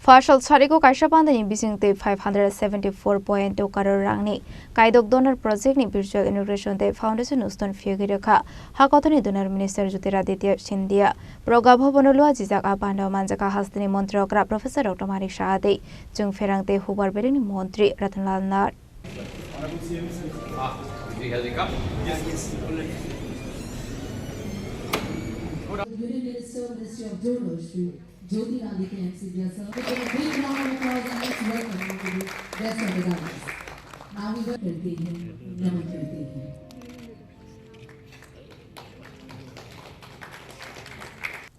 Fashal Sariko Kaishapandani Bising 574.2 crore rangni Kaidok donor project ni virtual integration de foundation uston Fugiraka Hakotoni donor minister Jyotiraditya Scindia Progabho Bonolua Jizak Abando Manjaka Hastini Montrokra Professor Dr. Manik Shahade Jung Ferangte Hubar Berini Montri Ratanlal Nar Jyotiraditya Scindia sir. So a big round of applause and let's welcome him to the rest of the dance. Now we will करते हैं, नमन करते हैं.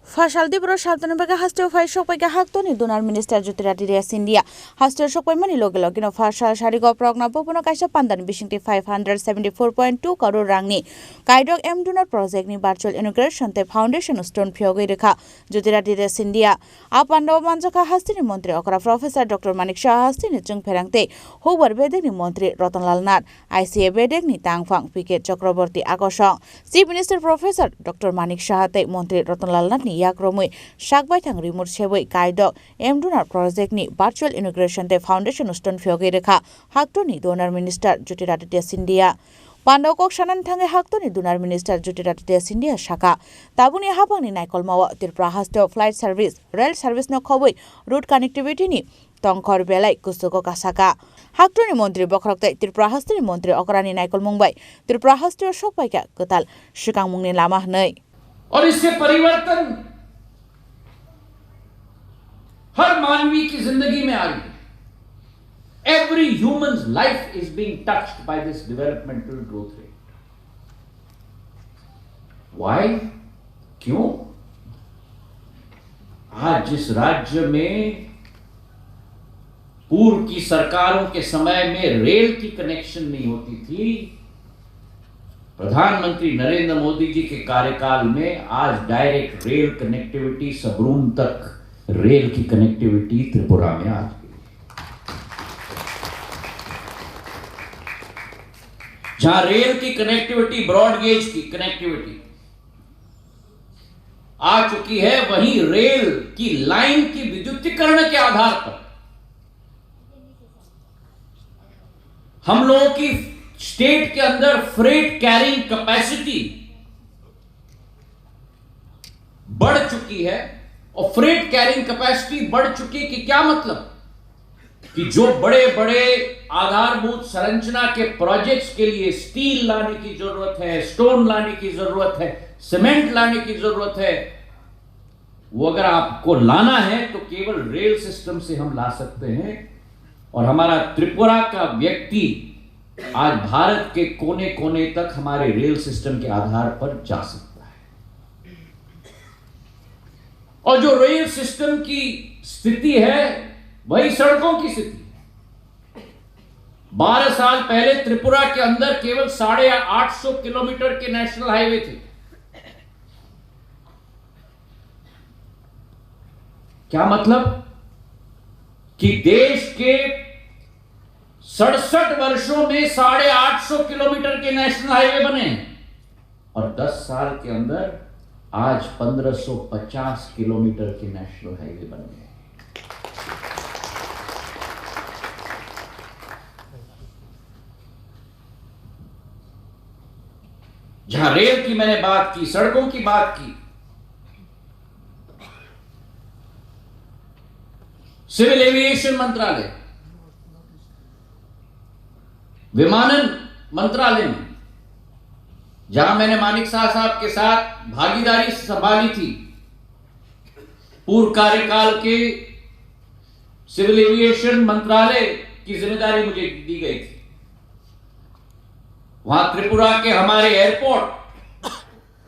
Fashal Dibro Shalton Bega Hasto Fashok Bega Haktoni Donor Minister Jyotiraditya Scindia Hasto Shok Mani Login Fashal Sharigo Progna Popono Kaisha Pandan Bishing 574.2 crore rangni Kaidok M Donor Project ni virtual integration te foundation stone Phyogi Rekha Jyotiraditya Scindia Apando Manjaka Hastini Montri Okra Professor Dr. Manik Shah Hastini Jung Ferangte Hubar Bedek ni Montri Ratanlal Nar ICA Bedek ni Tangfang Piket Chakraborty Akosong Chief Minister Professor Dr. Manik Shah te Montri Ratanlal Nar ni Yakromui Shakbai Thang Remote Sheboi Kaidok M Donor Project ni virtual integration te foundation stone Phyogi Rekha Haktoni Donor Minister Jyotiraditya Scindia Pandokok Shanan Thange Haktoni Donor Minister Jyotiraditya Scindia Shaka Tabuni Hapang ni Naikol Mawa Tripura Hasto flight service rail service no khoboi route connectivity ni Tongkhor Belai Kusoko Kasaka Haktoni Montri Bokrokte Tripura Hastoni Montri Okrani Naikol Mumbai Tripura Hasto Shokbai ka Ketal Shikang Mungni Lama nei और इससे परिवर्तन हर मानवी की जिंदगी में आ रही है. Every human's life is being touched by this developmental growth rate. Why? क्यों? आज जिस राज्य में पूर्व की सरकारों के समय में रेल की कनेक्शन नहीं होती थी, प्रधानमंत्री नरेंद्र मोदी जी के कार्यकाल में आज डायरेक्ट रेल कनेक्टिविटी सबरूम तक रेल की कनेक्टिविटी त्रिपुरा में आ गई. जहां रेल की कनेक्टिविटी ब्रॉड गेज की कनेक्टिविटी आ चुकी है, वहीं रेल की लाइन की विद्युतीकरण के आधार पर हम लोगों की स्टेट के अंदर फ्रेट कैरिंग कैपेसिटी बढ़ चुकी है. और फ्रेट कैरिंग कैपेसिटी बढ़ चुकी कि क्या मतलब कि जो बड़े बड़े आधारभूत संरचना के प्रोजेक्ट्स के लिए स्टील लाने की जरूरत है, स्टोन लाने की जरूरत है, सीमेंट लाने की जरूरत है, वो अगर आपको लाना है तो केवल रेल सिस्टम से हम ला सकते हैं. और हमारा त्रिपुरा का व्यक्ति आज भारत के कोने कोने तक हमारे रेल सिस्टम के आधार पर जा सकता है. और जो रेल सिस्टम की स्थिति है वही सड़कों की स्थिति है. 12 साल पहले त्रिपुरा के अंदर केवल 850 किलोमीटर के नेशनल हाईवे थे. क्या मतलब कि देश के 67 वर्षों में 850 किलोमीटर के नेशनल हाईवे बने और 10 साल के अंदर आज 1550 किलोमीटर के नेशनल हाईवे बन गए. जहां रेल की मैंने बात की, सड़कों की बात की, सिविल एविएशन मंत्रालय, विमानन मंत्रालय में जहां मैंने मानिक शाह साहब के साथ भागीदारी संभाली थी, पूर्व कार्यकाल के सिविल एविएशन मंत्रालय की जिम्मेदारी मुझे दी गई थी. वहां त्रिपुरा के हमारे एयरपोर्ट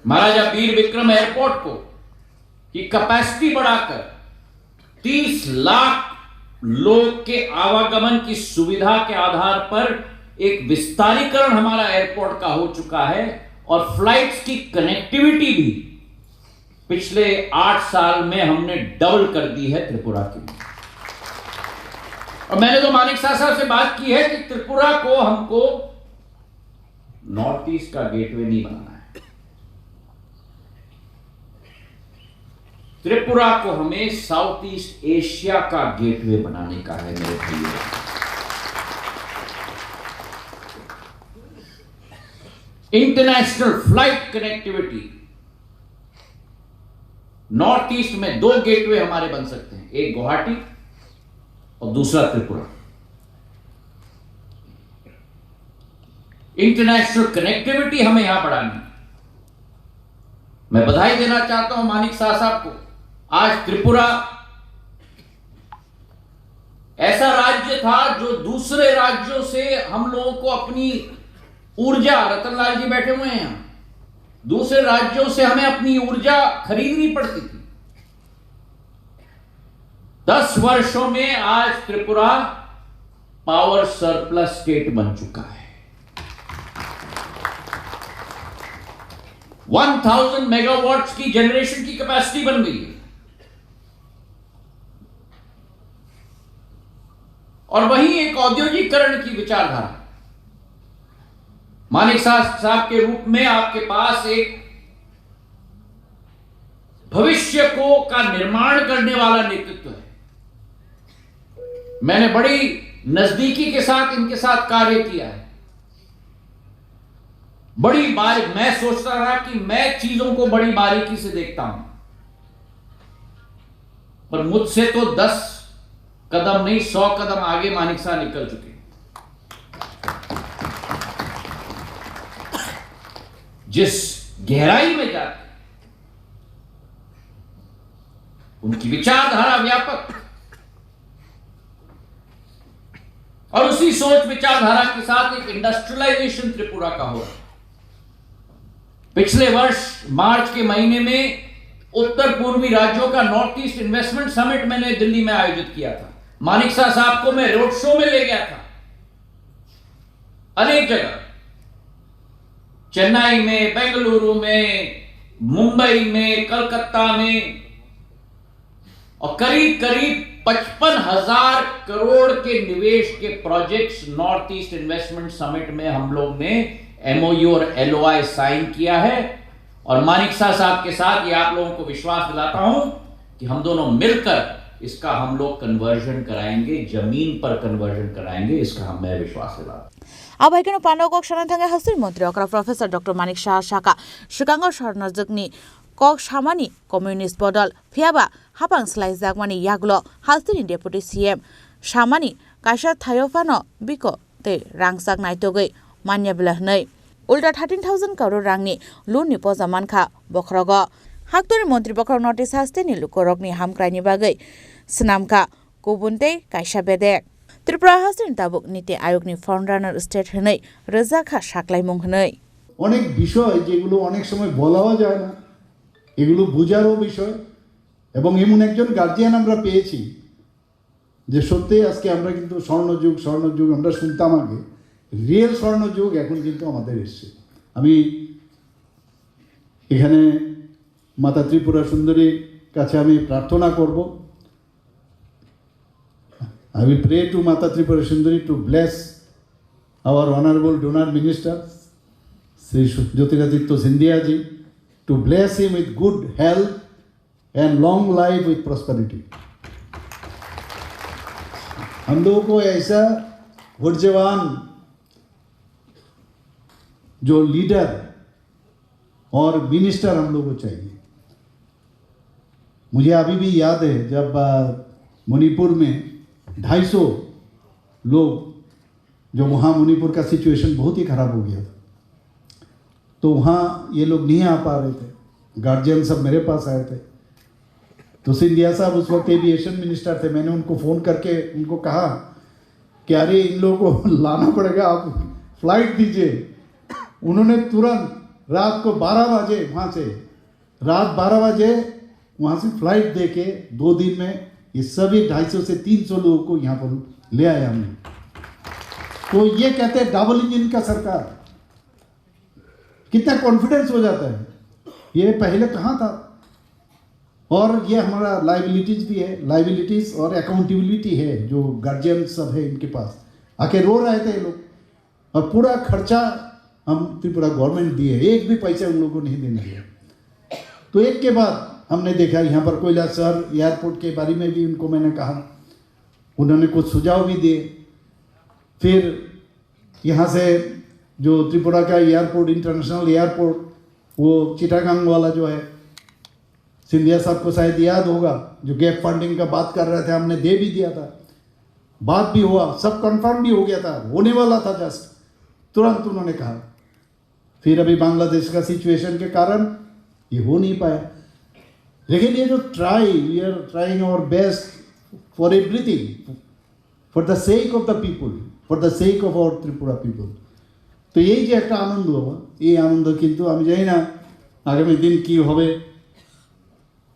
महाराजा वीर विक्रम एयरपोर्ट को की कैपेसिटी बढ़ाकर 30 लाख लोग के आवागमन की सुविधा के आधार पर एक विस्तारीकरण हमारा एयरपोर्ट का हो चुका है. और फ्लाइट्स की कनेक्टिविटी भी पिछले 8 साल में हमने डबल कर दी है त्रिपुरा की. और मैंने तो मानिक शाह साहब से बात की है कि त्रिपुरा को हमको नॉर्थ ईस्ट का गेटवे नहीं बनाना है. त्रिपुरा को हमें साउथ ईस्ट एशिया का गेटवे बनाने का है मेरे भाइयों। International flight connectivity, north east में 2 गेटवे हमारे बन सकते हैं, एक गुवाहाटी और दूसरा त्रिपुरा। इंटरनेशनल कनेक्टिविटी हमें यहां बढ़ानी। मैं बधाई देना चाहता हूं मानिक शाह साहब को। आज त्रिपुरा ऐसा राज्य था जो दूसरे राज्यों से हम लोगों को अपनी ऊर्जा, रतनलाल जी बैठे हुए हैं यहां, दूसरे राज्यों से हमें अपनी ऊर्जा खरीदनी पड़ती थी। 10 वर्षों में आज त्रिपुरा पावर सरप्लस स्टेट बन चुका है। 1000 मेगावाट्स की जनरेशन की कैपेसिटी बन गई है। और वहीं एक औद्योगिकरण की विचारधारा, मानिक साहब के रूप में आपके पास एक भविष्य का निर्माण करने वाला नेतृत्व है। मैंने बड़ी नजदीकी के साथ इनके साथ कार्य किया है। बड़ी बारी मैं सोचता रहा कि मैं चीजों को बड़ी बारीकी से देखता हूं, पर मुझसे तो 10 कदम नहीं 100 कदम आगे मानिक साहब निकल चुके। जिस गहराई में जाते उनकी विचारधारा व्यापक, और उसी सोच विचारधारा के साथ एक इंडस्ट्रियलाइजेशन त्रिपुरा का हो रहा है। पिछले वर्ष मार्च के महीने में उत्तर पूर्वी राज्यों का नॉर्थ ईस्ट इन्वेस्टमेंट समिट मैंने दिल्ली में आयोजित किया था। मानिक शाह साहब को मैं रोड शो में ले गया था अनेक जगह, चेन्नई में, बेंगलुरु में, मुंबई में, कलकत्ता में, और करीब करीब 55,000 करोड़ के निवेश के projects north east investment summit में हम लोग ने MOU और LOI साइन किया है। और मानिक शाह साहब के साथ ये आप लोगों को विश्वास दिलाता हूं कि हम दोनों मिलकर इसका हम लोग कन्वर्जन कराएंगे, जमीन पर कन्वर्जन कराएंगे, इसका मैं विश्वास दिलाता हूं। आबाइकनो पानो कक सनान थांगे हस्तिर मंत्री अकरा प्रोफेसर डॉक्टर मानिक शाह साका सुकांग सरनजकनि कक सामानि कम्युनिस्ट बदल फियाबा हापां स्लाइजाकमानि याग्लो हास्तिनि डेपुटी CM सामानि काशा थायोफानो बिको ते रांसाक नायतोगै मान्याबिला नै उल्टा 13,000 करोड़ रांनि लुननि पजामानखा बख्रग हाक्तोनि मंत्री बख्रग नोटिस हास्तिनि लुकोरकनि हामक्राइनि बागै स्नामका गुबुनते कायसा बेदे त्रिपुरा हास्तिनि ताबुक नीति आयोगनि फाउंडार स्टेट हनै रजाखा साकलाइमुं हनै অনেক বিষয় যেগুলো অনেক সময় বলাও যায় না, এগুলো বোঝারও বিষয়। এবং এমন একজন গার্জিয়ান আমরা পেয়েছি যে সত্যি আজকে আমরা কিন্তু স্বর্ণযুগ আমরা শুনতাম আগে, রিয়েল স্বর্ণযুগ এখন কিন্তু আমাদের এসছে। আমি এখানে মাতা ত্রিপুরা সুন্দরীর কাছে আমি প্রার্থনা করব, I will pray to Mata Tripura Sundari to bless our Honorable Donor Minister, Sri Jyotiraditya Scindia ji, to bless him with good health and long life with prosperity. हम लोगों को ऐसा ऊर्जावान जो लीडर और मिनिस्टर हम लोगों को चाहिए। मुझे अभी भी याद है जब मणिपुर में 250 लोग, जो वहाँ मणिपुर का सिचुएशन बहुत ही ख़राब हो गया था, तो वहाँ ये लोग नहीं आ पा रहे थे, गार्जियन सब मेरे पास आए थे। तो सिंधिया साहब उस वक्त एविएशन मिनिस्टर थे। मैंने उनको फ़ोन करके उनको कहा कि अरे इन लोगों को लाना पड़ेगा, आप फ्लाइट दीजिए। उन्होंने तुरंत रात को 12 बजे रात 12 बजे वहाँ से फ्लाइट दे के 2 दिन में ये सभी 250 से 300 लोगों को यहाँ पर ले आया हमने। तो ये कहते हैं डबल इंजन का सरकार, कितना कॉन्फिडेंस हो जाता है, ये पहले कहाँ था। और ये हमारा लाइबिलिटीज भी है, लाइबिलिटीज और अकाउंटेबिलिटी है, जो गार्जियन सब है इनके पास आके रो रहे थे ये लोग, और पूरा खर्चा हम त्रिपुरा गवर्नमेंट दिए, एक भी पैसा उन लोगों को नहीं देना है। तो एक के बाद हमने देखा यहाँ पर कोयलासर एयरपोर्ट के बारे में भी उनको मैंने कहा, उन्होंने कुछ सुझाव भी दिए। फिर यहाँ से जो त्रिपुरा का एयरपोर्ट, इंटरनेशनल एयरपोर्ट, वो चिटागांग वाला जो है, सिंधिया साहब को शायद याद होगा, जो गैप फंडिंग का बात कर रहे थे, हमने दे भी दिया था, बात भी हुआ, सब कंफर्म भी हो गया था, होने वाला था, जस्ट तुरंत उन्होंने कहा। फिर अभी बांग्लादेश का सिचुएशन के कारण ये हो नहीं पाया। लेकिन ये जो we are trying our best for everything, for the sake of the people, for the sake of our Tripura people. तो এই যে একটা আনন্দ, এই আনন্দ কিন্তু আমি জানি না আগামী দিন কি হবে,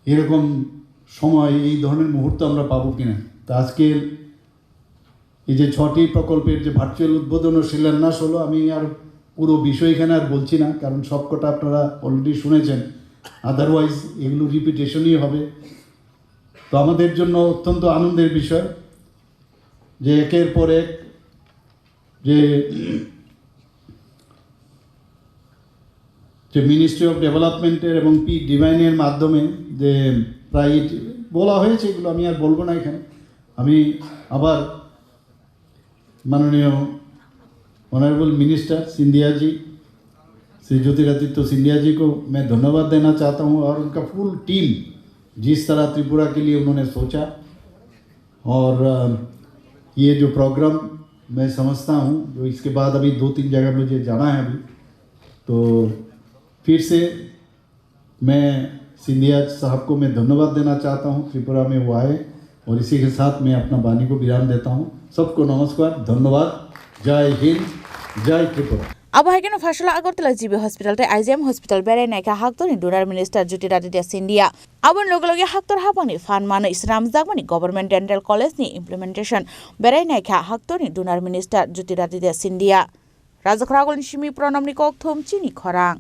এরকম সময় এই ধরনের মুহূর্ত আমরা পাবো কিনা। তো আজকের এই যে 6টি প্রকল্পের যে ভার্চুয়াল উদ্বোধন ও শিলান্যাস হলো, আমি আর পুরো বিষয় এখানে আর বলছি না, কারণ সবকটা আপনারা অলরেডি শুনেছেন, আদারওয়াইজ এগুলো রিপিটেশনই হবে। তো আমাদের জন্য অত্যন্ত আনন্দের বিষয় যে একের পর এক যে মিনিস্ট্রি অফ ডেভেলপমেন্টের এবং পি ডিভাইনের মাধ্যমে যে প্রায় বলা হয়েছে, এগুলো আমি আর বলবো না এখানে। আমি আবার माननीय ऑनरेबल मिनिस्टर सिंधिया जी, श्री ज्योतिरादित्य सिंधिया जी को मैं धन्यवाद देना चाहता हूं, और उनका फुल टीम जिस तरह त्रिपुरा के लिए उन्होंने सोचा। और ये जो प्रोग्राम मैं समझता हूं, जो इसके बाद अभी 2-3 जगह मुझे जाना है अभी, तो फिर से मैं सिंधिया साहब को मैं धन्यवाद देना चाहता हूं, त्रिपुरा में वो आए। और इसी के साथ मैं अपना वाणी को विराम देता हूं। सबको नमस्कार, धन्यवाद, जय हिंद, जय त्रिपुरा। अब है कि फासला अगरतला जीबी हॉस्पिटल ते आईजीएम हॉस्पिटल बेरे नायका हाक्तोनी डोनार मिनिस्टर ज्योतिरादित्य सिंधिया अबन लोगे हाक्तर हापानी फान मानो इसराम जागमानी गवर्नमेंट डेंटल कॉलेज नि इम्प्लीमेंटेशन बेरे नायका हाक्तोनी डोनार मिनिस्टर ज्योतिरादित्य सिंधिया राजखरागोल शिमी प्रणमनी कोक थोमचिनी खरांग।